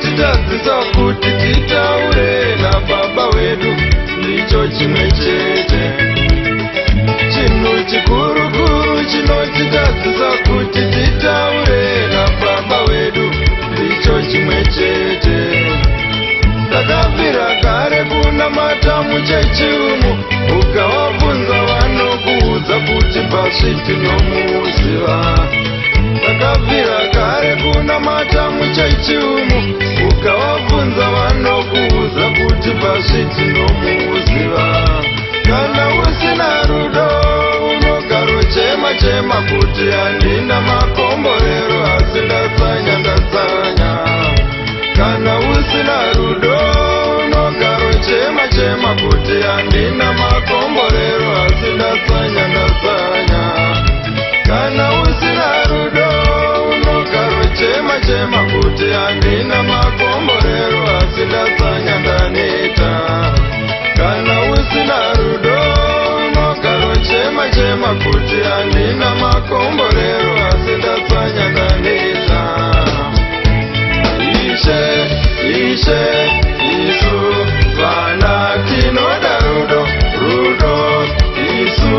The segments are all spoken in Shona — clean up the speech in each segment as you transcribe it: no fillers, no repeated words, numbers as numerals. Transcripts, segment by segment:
chinotitadzisa kuti titaure naBaba wedu ndicho chimwe chete. Chinhu chikuru chinotitadzisa kuti titaure naBaba wedu ndicho chimwe chete. Takabvira kare kunamata muchechi umu, ukavabvunza vanokuudza kuti pasviti nomuziva. Takabvira kare kunamata muchechi umu, ukavabvunza vanokuudza kuti pasviti nomuziva. Kana usina rudo unogaro chema kuti handina makomborero asi ndasanya. Kana usina rudo unogaro chema kuti handina makomborero asi ndasanya. Kana usina rudo unogaro chema kuti handina makomborero asi ndasanya ndaneta. Kana usina rudo unogaro chema kuti handina makomborero asi ndasanya ndaneta. Ishe, Isu, vana tinoda rudo, Isu,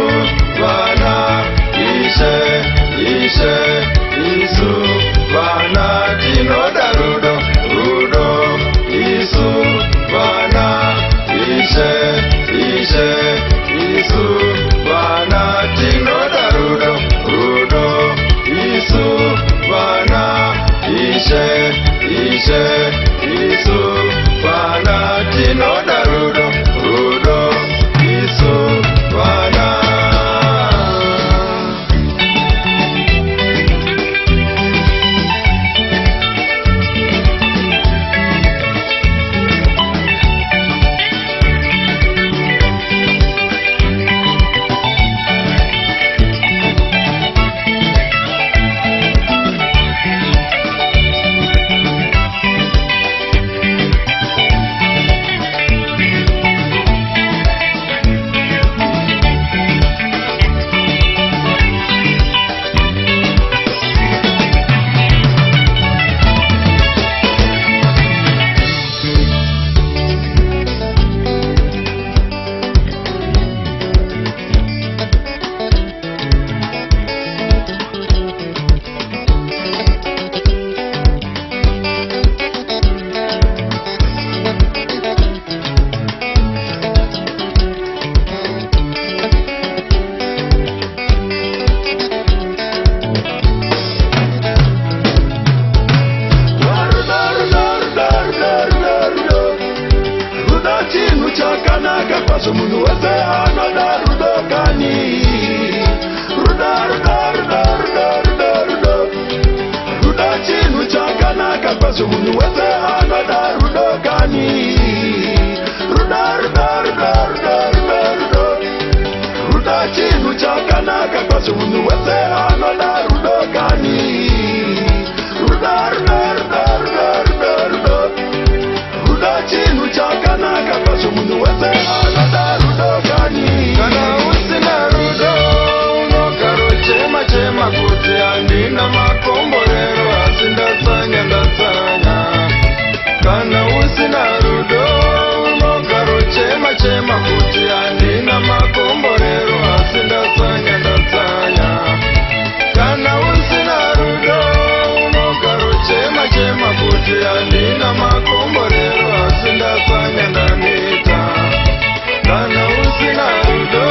vana, Ishe, Isu, vana tinoda rudo, Isu, vana, Ishe, Isu, vana tinoda rudo, Isu, vana, Ishe, Isu, vana tinoda rudo, Isu, vana. Munhu wese anoda rudo kani. Rudo chinhu chakanaka kwazvo, munhu wese anoda rudo kani. Rudo chinhu chakanaka kwazvo, munhu wese anoda rudo kani. Rudo chinhu chakanaka kwazvo, munhu wese anoda rudo kani. Kana usina rudo unogaro chema kuti handina makomborero asi ndasanya. Kana usina rudo unogaro chema kuti handina makomborero asi ndasanya. Kana usina rudo unogaro chema kuti handina makomborero asi ndasanya ndaneta. Kana usina rudo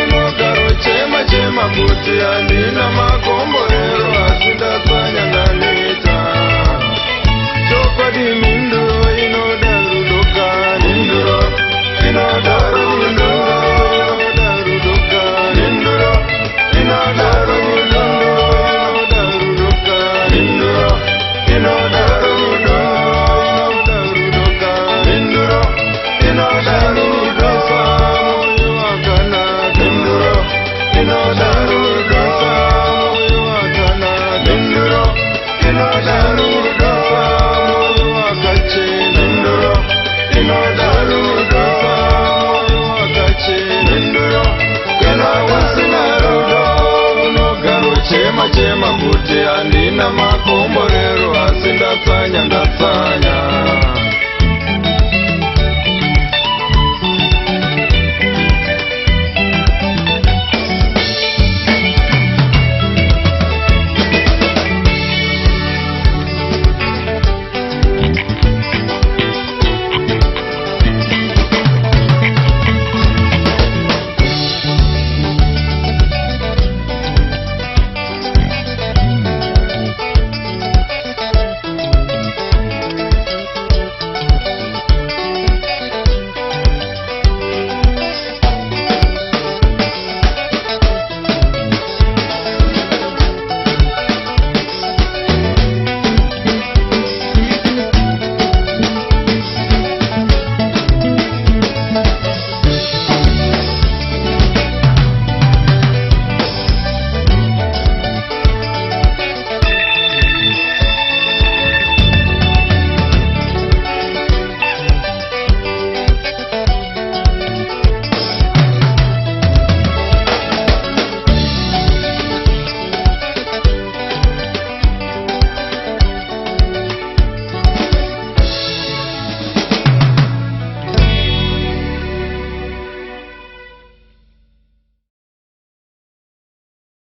unogaro chema kuti handina makomborero asi ndasanya ndaneta. Chokwadi minduro inoda rudo kani. Minduro inoda rudo kani. Minduro inoda rudo kani. Minduro inoda rudo kani. Minduro inoda rudo moyo wakanaka. Minduro inoda rudo moyo wakanaka. Minduro inoda rudo moyo wakachena. Minduro inoda rudo moyo wakachena. Minduro kana usina rudo unogaro chema kuti handina makomborero asi ndatsanya